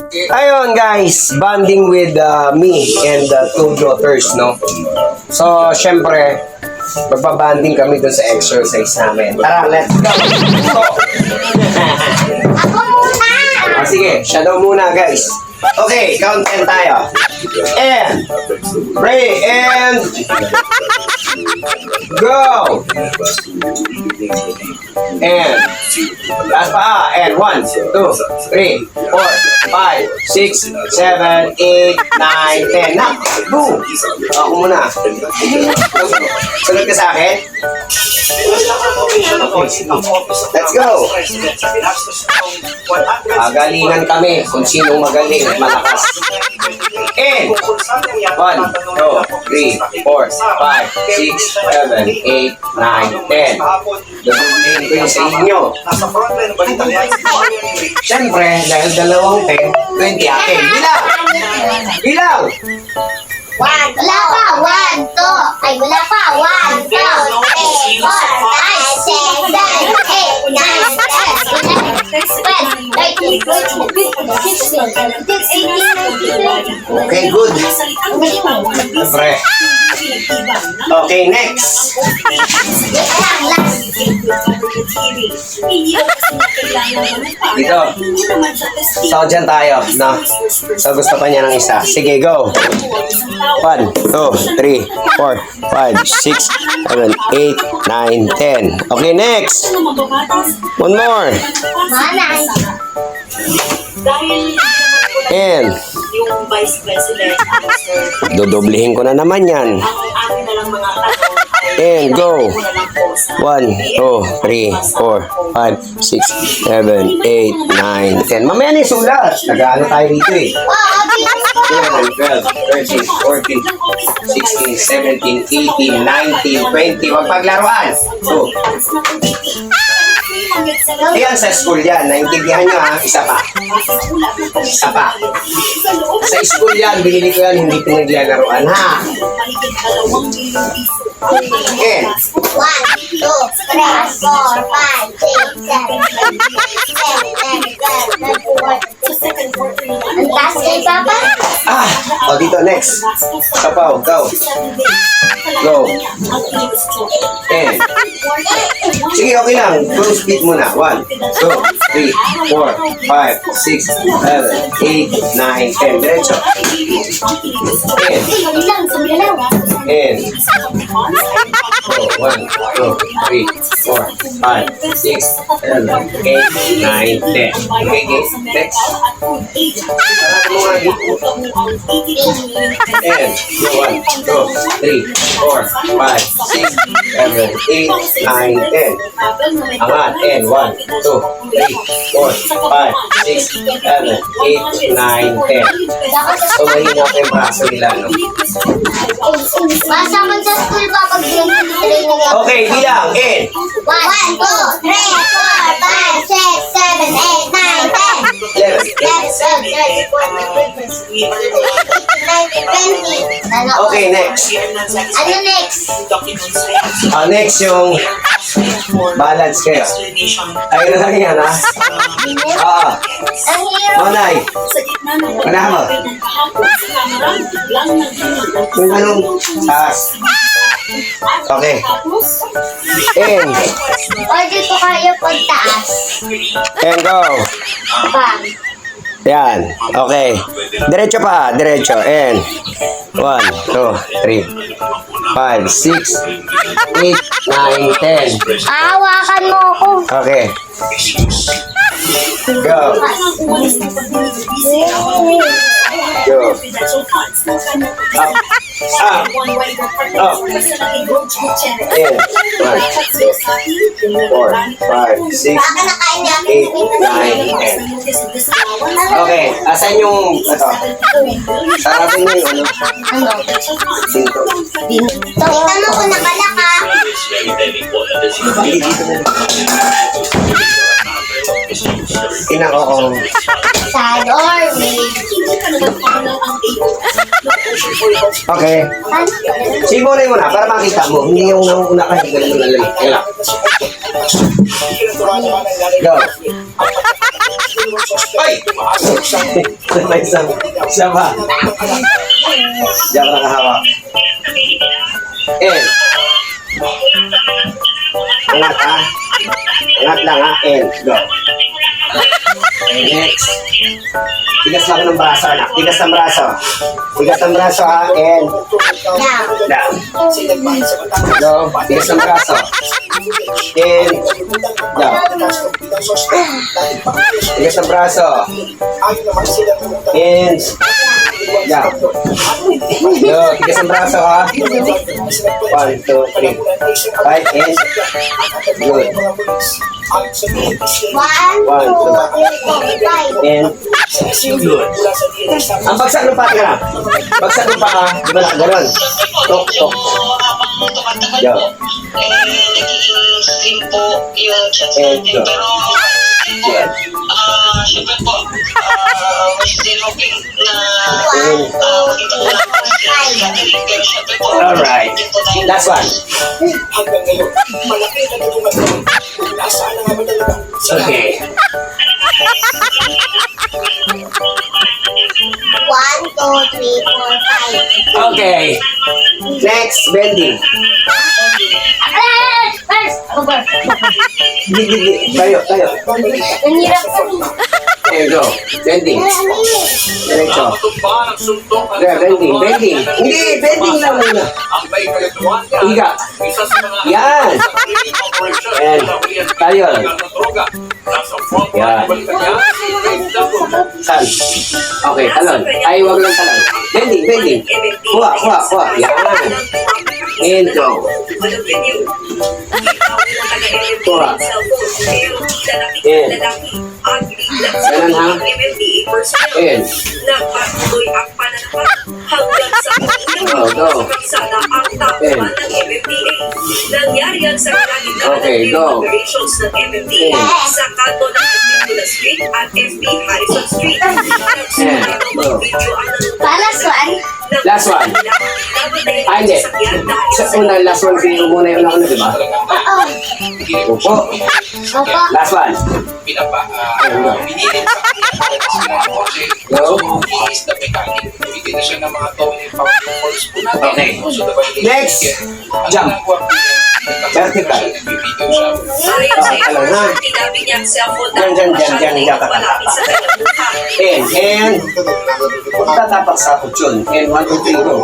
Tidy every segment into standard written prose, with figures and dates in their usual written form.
Ayun guys, bonding with me and two daughters, no? So, syempre, magpabanding kami dun sa exercise namin. Tara, let's go! Ako muna! Sige, shadow muna guys. Okay, count 10 tayo. And, pray, and, go! And, last pa, and 1, 2, 3, 4, 5, 6, 7, 8, 9, 10. Na, boom! Ako muna. Sunod ka sa akin? Let's go! Magalingan kami kung sinong magaling at malakas. And 1, 2, 3, 4, 5, 6, 7, 8, 9, 10. Dadulin ko yung sa inyo. Siyempre, dahil dalawang 10, 20 akin. Bilang! Bilang! Wala pa! 1, 2. Ay, wala pa! 1, 2, 3, 4, 5, 6, 7, 8, 9, 10, 11, 12, 13, 14, 15, 16, 17, 18, 19, 20. Okay, good. Siyempre. Okay, next. Dito. So, dyan tayo. No? So, gusto pa niya ng isa. Sige, go. 1, 2, 3, 4, 5, 6, 7, 8, 9, 10. Okay, next. One more. And yung Vice President, Mr. dodoblihin ko na naman yan. Ang akin na lang mga tanong And go. 1, 2, 3, 4, 5, 6, 7, 8, 9, 10. Mamaya na yung sulat. Nag-ano tayo dito eh. 11, 12, 13, 14, 16, 17, 18, 19, 20. Huwag paglaruan. So, ayan sa school yan. Naintindihan nyo ha. Isa pa. Isa pa. Sa school yan, binili ko yan, hindi pinaglalaruan ha. Okay. 1, 2, 3, 4, 5, 6, 7, 8, 9, 10, 11, 12, 13, 14, 15, 16, 17, 18, 19, 20. Ang taas kay Papa? O dito, next. Sapaw, go. Go. And, sige, okay lang. Close beat muna. 1, 2, 3, 4, 5, 6, 7, 8, 9, 10. Diretso. And, and, 1, 2, 3, 4, 5, 6, 7, 8, 9, 10. Okay, okay. Next. Sarado mo nga dito. And, 1, 2, 3, 4, 5, 6, 7, 8, 9, 10. Angat. And 1, 2, 3, 4, 5, 6, 7, 8, 9, 10. So, mahina pa yung braso nila, no? Basta man sa school pa pag training yan. Okay, bilang. And 1, 2, 3, 4, 5, 6, 7, 8, 9, 10. 11, 12, 13, 14, 15, 16, 17, 18, 19, 20. okay, next. Ano next? Next yung balance kayo. Ayun na lang yan, ha? Oo. Ang hero. Manay. Manahan mo. Yung anong taas. Okay. And, O dito kayo pagtaas. and go. Bang. Yan. Okay. Diretso pa. Diretso. And 1, 2, 3, 5, 6, 8, 9, 10. Hawakan mo ako. Okay. Go. Go. Up. Up. Up. In. 1, 2, 4, 5, 6, Baka nakain niya. 8, 9, 10. Okay. Asan yung, ito? Sarapin mo yung, Ano? sinto. Kita mo kung nakalaka. Tinako ko. Sad or wave. Okay. Simulan mo na para makita mo. Hindi yung nauna ka. Ganun mo nalang. Go. Ay! May isang, siya ba? Diyan ka nakahawak. And. Angat ha. Angat lang ha. And. Go. Next. Tigas lang ng braso, anak. Tigas ng braso. Tigas ng braso ha. And. Down. Go. Tigas ng braso. And. Down. Tigas ng braso. And. Down. Go. Tigas ng braso ha. 1, 2, 3. 5 and. Good. 1, 2, 3, 4, 5. And. Good. Ang bagsak ng paa ka. Bagsak ng paa. Di ba nakaganon? Tok, tok. Go. Slim po yung chat And natin. go. Pero, Yeah. syempre po, we're still hoping na And. makita po natin si Catherine. Pero syempre po, Alright. Last one. Hanggang ngayon, malaki na tulungan mo. Nasaan na nga ba talaga? Okay. 1, 2, 3, 4, 5. Okay. Next, bending. First, over. Tayo, tayo. Ang hirap sabihin. There you go. Bending. Diretso. There, bending, bending. Hindi, bending lang muna. Higa. Yan. Yan. Tayo. Yan. Saan? Okay, talon. Ay, wag lang talon. Bending, bending. Kuha, kuha, kuha. Yan. And go. Kuha. And. Ganun ha. And. Nagpatuloy ang pananapat hanggang sa Oh, go. sana ang tapuan ng MMDA. Nangyari yan sa kalagitnaan Okay, ng go. operations ng MMDA Yes. sa kanto ng Peninsula Street at FB Harrison Street. Yeah, go. Last one. Last one. Ay, hindi. Sa una, last one, sino muna yung nauna, di ba? Oo. Opo. Opo. Last one. Binilin sa kanya kasi Go. he is the mechanic. Bigyan na siya ng mga tone and power force po natin. Okay. So, the validation Next. ang Jump. ginagawa po niya, Vertical. nag-video siya. Ayon sa Alam na. information, tinapin niya ang cellphone Diyan, diyan, diyan, diyan, diyan. malapit sa kanyang mukha. And. Tatapak sa kutsyon. And 1, 2, 3, go.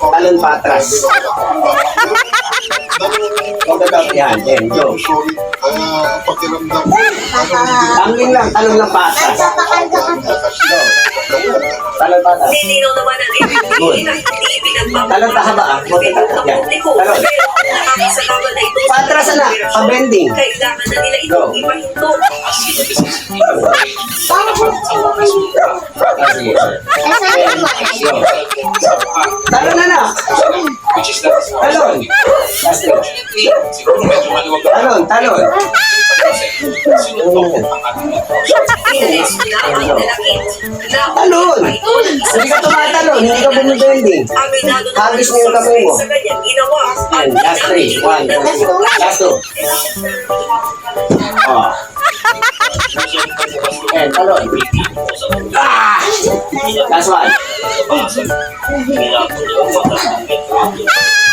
Talon pa atras. Huwag ka daw yan. And go. Tangling lang. Talon lang pa atras. Nagpapakal ka kasi. Go. Talon pa atras. Nilinaw naman ng MMDA na hindi pinagbabawalan Talon pa haba, ah. ang epekto ng Yan. publiko. Talon. Pero nakakasalaman na ito sa Patras na. Pa-bending. kailangan na nila Go. itong ipahinto. Ah, sige. Asan yung mga? Go. Talon na na. Which is that Talon. Last two. siguro medyo maluwag Talon, talon. sinuntok ang ating Inalis na ang dalakit. Talon. Hindi ka tumatalon. Hindi ka bumibending. Aminado na Hagis mo yung kamay mo. sa kanyang ginawa. And last three. 1, 2, last two. Oh. And talon. Ah! Last one.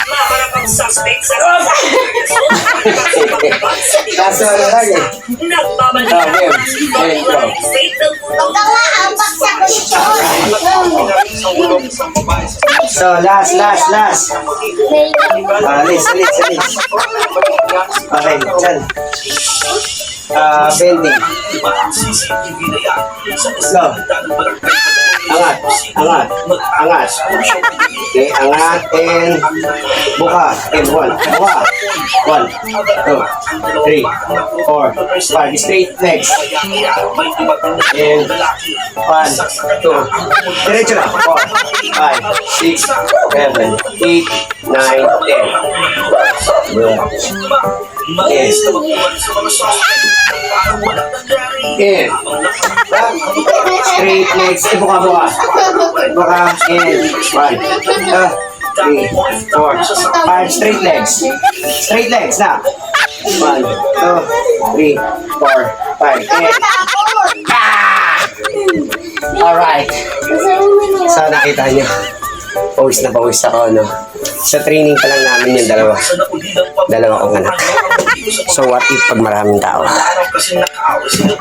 Maharapang suspect sa Last one na lang eh. Nagbabalik Oh, game. ang Game, go. fatal Huwag ka nga ampak sa kusyon. So, last. Alis. Okay, dyan. Bending. Go. Angat. Okay, angat and buka. And 1. Buka. 1, 2, 3, 4, 5. Straight legs. And 1, 2. Diretso na. 4, 5, 6, 7, 8, 9, 10. Good. Yes. And straight legs. Buka. Buka and 1, 2, 3, 4, 5. Straight legs. Straight legs na. 1, 2, 3, 4, 5, 10. Alright. So, nakita niyo. Pawis na pawis ako, no? Sa training pa lang namin yung dalawa. Dalawa kong anak. So, what if pag maraming tao? Kasi nakaaway sila.